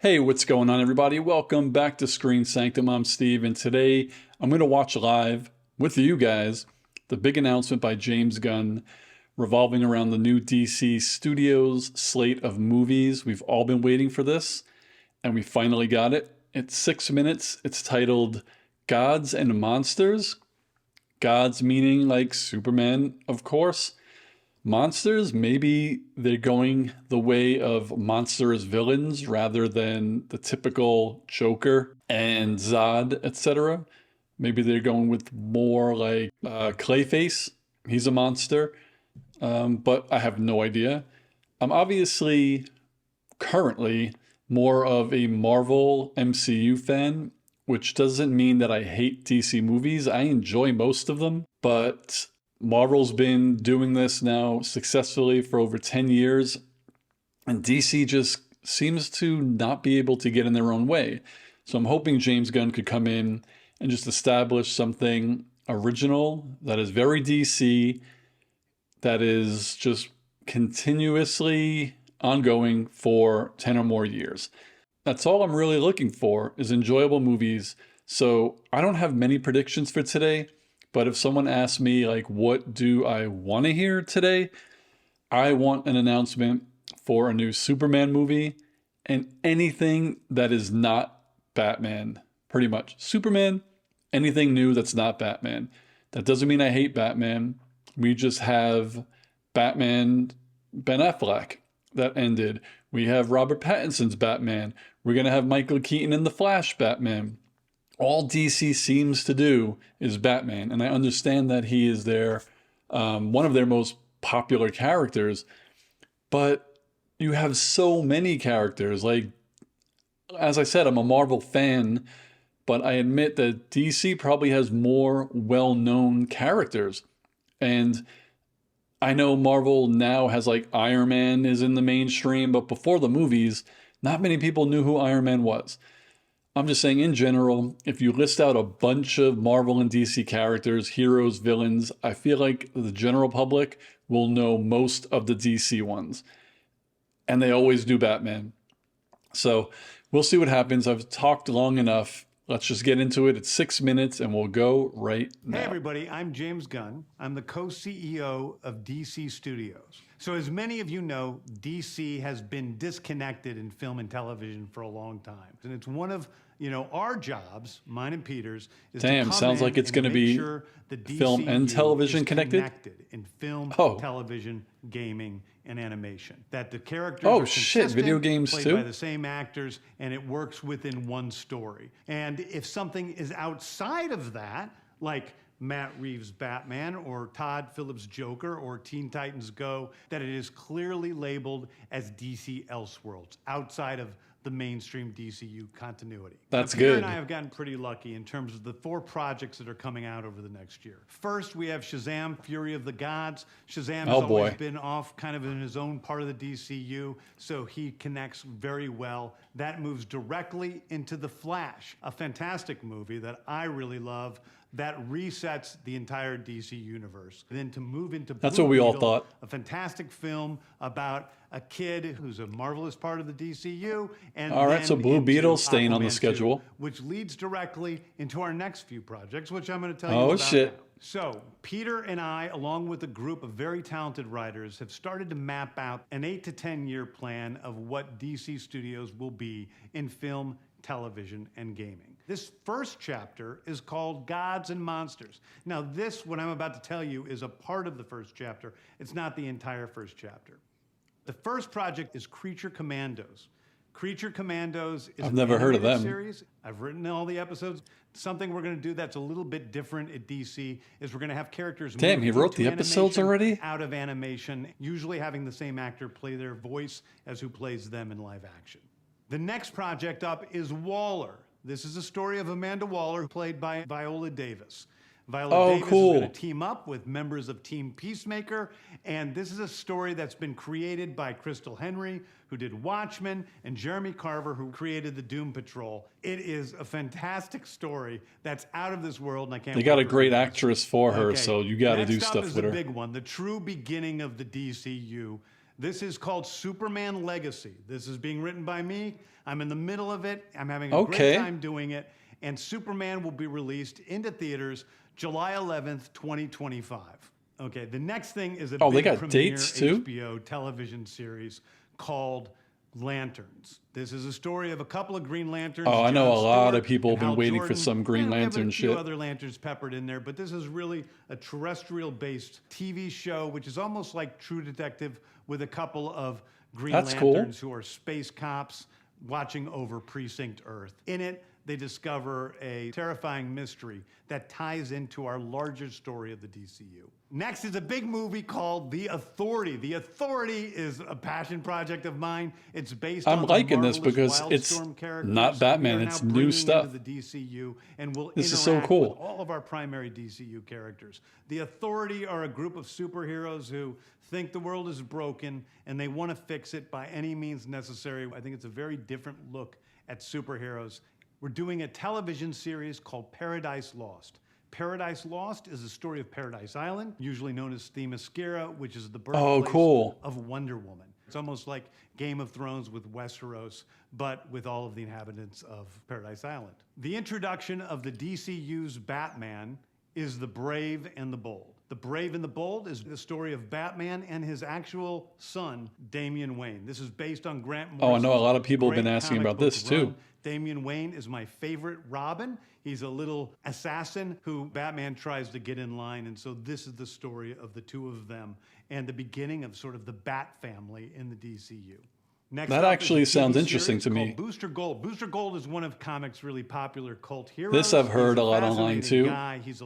Hey, what's going on, everybody? Welcome back to Screen Sanctum. I'm Steve, and today I'm going to watch live with you guys the big announcement by James Gunn revolving around the new DC Studios slate of movies. We've all been waiting for this, and we finally got it. It's 6 minutes. It's titled Gods and Monsters. Gods meaning like Superman, of course. Monsters, maybe they're going the way of monstrous villains rather than the typical Joker and Zod, etc. Maybe they're going with more like Clayface. He's a monster, but I have no idea. I'm obviously currently more of a Marvel MCU fan, which doesn't mean that I hate DC movies. I enjoy most of them, but Marvel's been doing this now successfully for over 10 years, and DC just seems to not be able to get in their own way. So I'm hoping James Gunn could come in and just establish something original that is very DC, that is just continuously ongoing for 10 or more years. That's all I'm really looking for, is enjoyable movies. So I don't have many predictions for today. But if someone asks me, like, what do I want to hear today? I want an announcement for a new Superman movie and anything that is not Batman, pretty much. Superman, anything new that's not Batman. That doesn't mean I hate Batman. We just have Batman Ben Affleck that ended. We have Robert Pattinson's Batman. We're going to have Michael Keaton in The Flash Batman. All DC seems to do is Batman, and I understand that he is one of their most popular characters, but you have so many characters. Like, as I said, I'm a Marvel fan, but I admit that DC probably has more well-known characters. And I know Marvel now has, like, Iron Man is in the mainstream, but before the movies, not many people knew who Iron Man was. I'm just saying, in general, if you list out a bunch of Marvel and DC characters, heroes, villains, I feel like the general public will know most of the DC ones. And they always do Batman. So we'll see what happens. I've talked long enough. Let's just get into it. It's 6 minutes and we'll go right now. Hey everybody, I'm James Gunn. I'm the co-CEO of DC Studios. So as many of you know, DC has been disconnected in film and television for a long time. And it's one of, our jobs, mine and Peter's, is Damn, to come sounds in like it's and going to make be sure the film and DCU television is connected in film, Oh. television, gaming, and animation. That the characters Oh, are shit, consistent, video games played too? by the same actors, and it works within one story. And if something is outside of that, like Matt Reeves' Batman or Todd Phillips' Joker or Teen Titans Go, that it is clearly labeled as DC Elseworlds, outside of the mainstream DCU continuity. That's now, Peter good. and I have gotten pretty lucky in terms of the 4 projects that are coming out over the next year. First, we have Shazam! Fury of the Gods. Shazam has always been off kind of in his own part of the DCU, so he connects very well. That moves directly into The Flash, a fantastic movie that I really love, that resets the entire DC universe. And then to move into That's Blue what we all Beetle, thought. a fantastic film about a kid who's a marvelous part of the DCU. And All right, then so Blue into Beetle's staying on the Aquaman 2, schedule. which leads directly into our next few projects, which I'm going to tell you Oh, about shit. now. So, Peter and I, along with a group of very talented writers, have started to map out an 8 to 10 year plan of what DC Studios will be in film, television, and gaming. This first chapter is called Gods and Monsters. Now, what I'm about to tell you, is a part of the first chapter. It's not the entire first chapter. The first project is Creature Commandos. Creature Commandos is I've never heard of them. series. I've written all the episodes. Something we're going to do that's a little bit different at DC is we're going to have characters Damn, he wrote into the episodes animation, already? out of animation, usually having the same actor play their voice as who plays them in live action. The next project up is Waller. This is a story of Amanda Waller, played by Viola Davis. Viola Davis is going to team up with members of Team Peacemaker, and this is a story that's been created by Crystal Henry, who did Watchmen, and Jeremy Carver, who created the Doom Patrol. It is a fantastic story that's out of this world, and I can't. They got a great actress for her, so you got to do stuff with her. Next up is the big one, the true beginning of the DCU. This is called Superman Legacy. This is being written by me. I'm in the middle of it. I'm having a great time doing it. And Superman will be released into theaters July 11th, 2025. Okay, the next thing is a big they got premiere dates too? HBO television series called Lanterns. This is a story of a couple of Green Lanterns. Oh, I know John a lot Stewart of people have and been Hal waiting for Jordan. some Green We have Lantern a few shit. other lanterns peppered in there, but this is really a terrestrial-based TV show, which is almost like True Detective with a couple of Green Lanterns who are space cops watching over Precinct Earth. In it, they discover a terrifying mystery that ties into our larger story of the DCU. Next is a big movie called The Authority. The Authority is a passion project of mine. It's based on I'm liking this because Wildstorm it's characters not Batman, we are it's now new bringing stuff. into the DCU, and will This interact is so cool. with all of our primary DCU characters. The Authority are a group of superheroes who think the world is broken and they want to fix it by any means necessary. I think it's a very different look at superheroes. We're doing a television series called Paradise Lost. Paradise Lost is the story of Paradise Island, usually known as Themyscira, which is the birthplace of Wonder Woman. It's almost like Game of Thrones with Westeros, but with all of the inhabitants of Paradise Island. The introduction of the DCU's Batman is The Brave and the Bold. The Brave and the Bold is the story of Batman and his actual son, Damian Wayne. This is based on Grant Morrison's I know a lot of people have been great asking comic about book this too. run. Damian Wayne is my favorite Robin. He's a little assassin who Batman tries to get in line. And so this is the story of the two of them and the beginning of sort of the Bat family in the DCU. Next that actually sounds interesting to me. Booster Gold. Booster Gold is one of comics' really popular cult heroes. This I've heard a lot online too.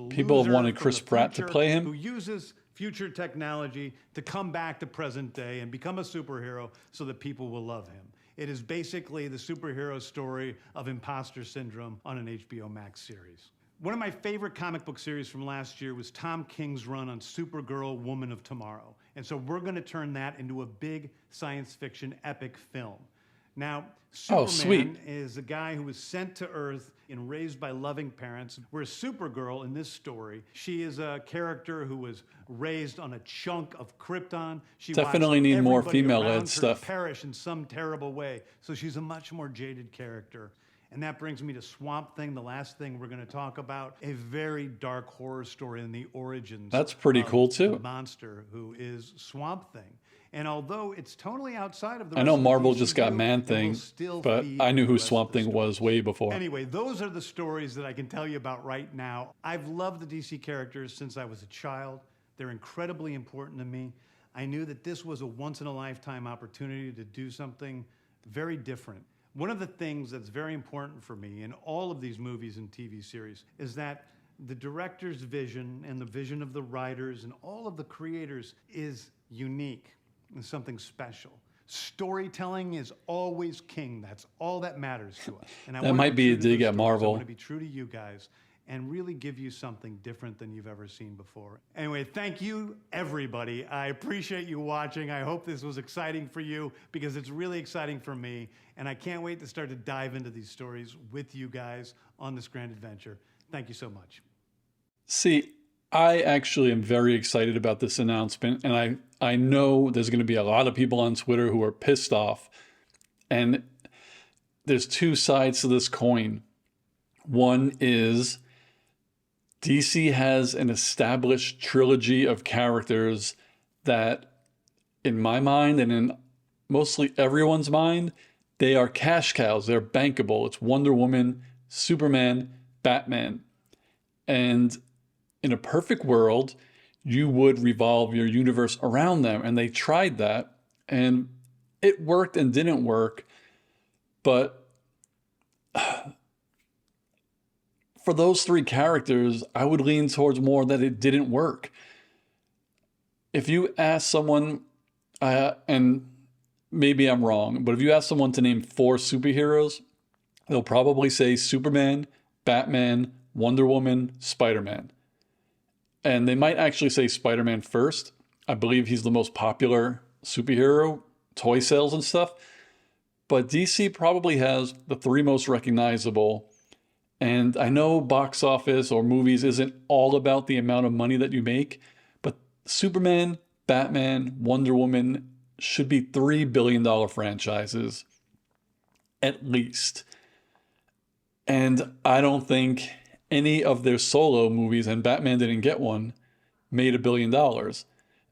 People have wanted Chris Pratt to play him. Who uses future technology to come back to present day and become a superhero so that people will love him. It is basically the superhero story of imposter syndrome on an HBO Max series. One of my favorite comic book series from last year was Tom King's run on Supergirl, Woman of Tomorrow. And so we're going to turn that into a big science fiction epic film. Now, Superman is a guy who was sent to Earth and raised by loving parents, whereas Supergirl in this story, she is a character who was raised on a chunk of Krypton. She definitely need more female-led stuff. Perish in some terrible way, so she's a much more jaded character. And that brings me to Swamp Thing, the last thing we're going to talk about, a very dark horror story in the origins. That's pretty cool too. The monster who is Swamp Thing. And although it's totally outside of the I know Marvel just got Man-Thing, but I knew who Swamp Thing was way before. Anyway, those are the stories that I can tell you about right now. I've loved the DC characters since I was a child. They're incredibly important to me. I knew that this was a once-in-a-lifetime opportunity to do something very different. One of the things that's very important for me in all of these movies and TV series is that the director's vision and the vision of the writers and all of the creators is unique and something special. Storytelling is always king. That's all that matters to us. And that might be a dig at Marvel. I want to be true to you guys and really give you something different than you've ever seen before. Anyway, thank you, everybody. I appreciate you watching. I hope this was exciting for you because it's really exciting for me. And I can't wait to start to dive into these stories with you guys on this grand adventure. Thank you so much. See, I actually am very excited about this announcement. And I know there's going to be a lot of people on Twitter who are pissed off. And there's two sides to this coin. One is DC has an established trilogy of characters that, in my mind and in mostly everyone's mind, they are cash cows. They're bankable. It's Wonder Woman, Superman, Batman. And in a perfect world, you would revolve your universe around them. And they tried that. And it worked and didn't work. But for those three characters, I would lean towards more that it didn't work. If you ask someone, and maybe I'm wrong, but if you ask someone to name 4 superheroes, they'll probably say Superman, Batman, Wonder Woman, Spider-Man. And they might actually say Spider-Man first. I believe he's the most popular superhero, toy sales and stuff. But DC probably has the 3 most recognizable. And I know box office or movies isn't all about the amount of money that you make, but Superman, Batman, Wonder Woman, should be $3 billion franchises, at least. And I don't think any of their solo movies, and Batman didn't get one, made $1 billion.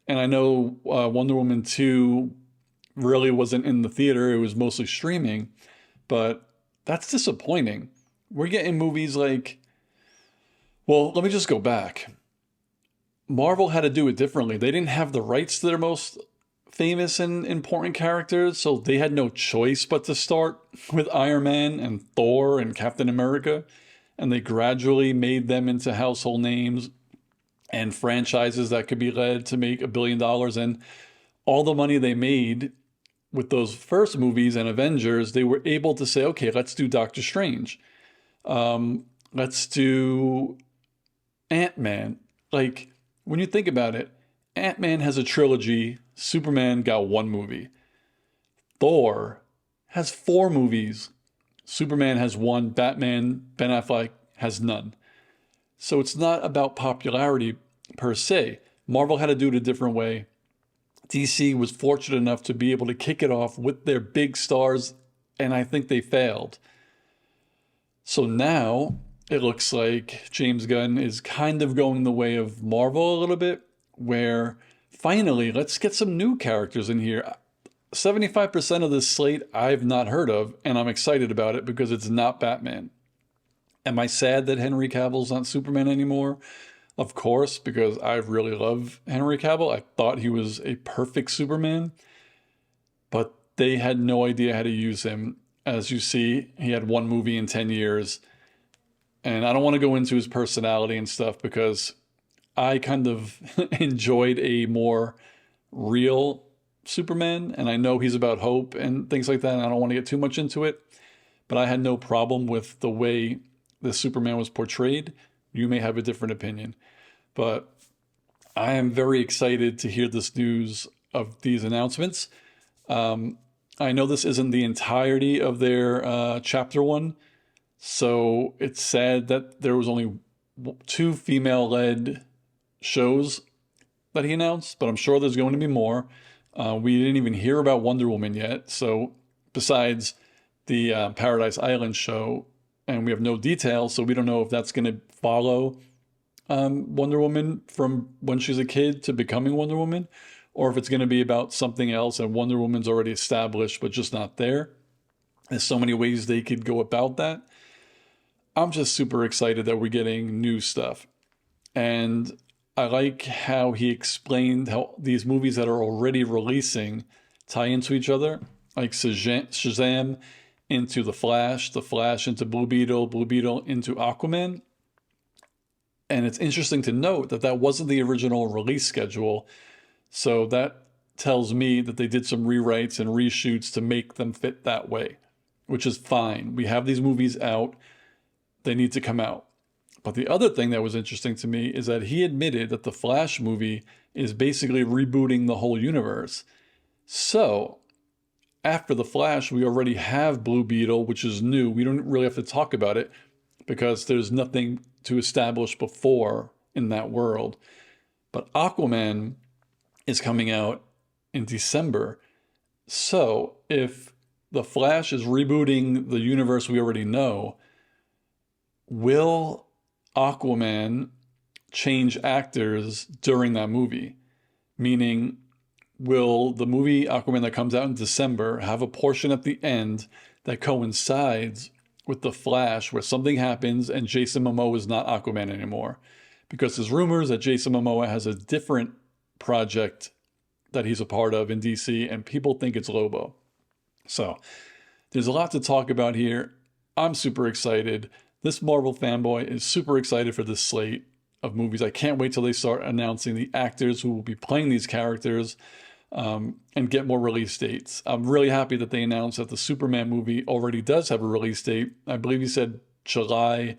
And I know Wonder Woman 2 really wasn't in the theater, it was mostly streaming, but that's disappointing. We're getting movies like, well, let me just go back. Marvel had to do it differently. They didn't have the rights to their most famous and important characters, so they had no choice but to start with Iron Man and Thor and Captain America, and they gradually made them into household names and franchises that could be led to make $1 billion. And all the money they made with those first movies and Avengers, they were able to say, okay, let's do Doctor Strange. Let's do Ant-Man. Like, when you think about it, Ant-Man has a trilogy. Superman got one movie. Thor has 4 movies. Superman has 1. Batman, Ben Affleck, has none. So it's not about popularity per se. Marvel had to do it a different way. DC was fortunate enough to be able to kick it off with their big stars, and I think they failed. So now it looks like James Gunn is kind of going the way of Marvel a little bit, where finally, let's get some new characters in here. 75% of this slate I've not heard of, and I'm excited about it because it's not Batman. Am I sad that Henry Cavill's not Superman anymore? Of course, because I really love Henry Cavill. I thought he was a perfect Superman, but they had no idea how to use him. As you see, he had 1 movie in 10 years. And I don't want to go into his personality and stuff because I kind of enjoyed a more real Superman, and I know he's about hope and things like that, and I don't want to get too much into it, but I had no problem with the way the Superman was portrayed. You may have a different opinion, but I am very excited to hear this news of these announcements. I know this isn't the entirety of their chapter 1, so it's sad that there was only 2 female-led shows that he announced, but I'm sure there's going to be more. We didn't even hear about Wonder Woman yet, so besides the Paradise Island show, and we have no details, so we don't know if that's going to follow Wonder Woman from when she's a kid to becoming Wonder Woman, or if it's going to be about something else and Wonder Woman's already established but just not there. There's so many ways they could go about that. I'm just super excited that we're getting new stuff. And I like how he explained how these movies that are already releasing tie into each other, like Shazam into The Flash into Blue Beetle into Aquaman. And it's interesting to note that that wasn't the original release schedule. So that tells me that they did some rewrites and reshoots to make them fit that way, which is fine. We have these movies out. They need to come out. But the other thing that was interesting to me is that he admitted that the Flash movie is basically rebooting the whole universe. So, after the Flash, we already have Blue Beetle, which is new. We don't really have to talk about it because there's nothing to establish before in that world. But Aquaman is coming out in December. So, if the Flash is rebooting the universe we already know, will Aquaman change actors during that movie? Meaning, will the movie Aquaman that comes out in December have a portion at the end that coincides with the Flash where something happens and Jason Momoa is not Aquaman anymore? Because there's rumors that Jason Momoa has a different project that he's a part of in DC and people think it's Lobo. So there's a lot to talk about here. I'm super excited. This Marvel fanboy is super excited for this slate of movies. I can't wait till they start announcing the actors who will be playing these characters and get more release dates. I'm really happy that they announced that the Superman movie already does have a release date. I believe he said July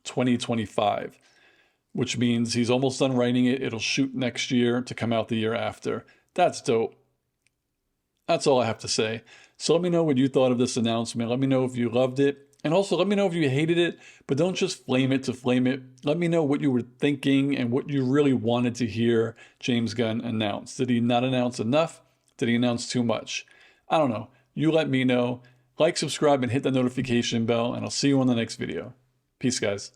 2025, which means he's almost done writing it. It'll shoot next year to come out the year after. That's dope. That's all I have to say. So let me know what you thought of this announcement. Let me know if you loved it. And also let me know if you hated it, but don't just flame it to flame it. Let me know what you were thinking and what you really wanted to hear James Gunn announce. Did he not announce enough? Did he announce too much? I don't know. You let me know. Like, subscribe, and hit the notification bell, and I'll see you on the next video. Peace, guys.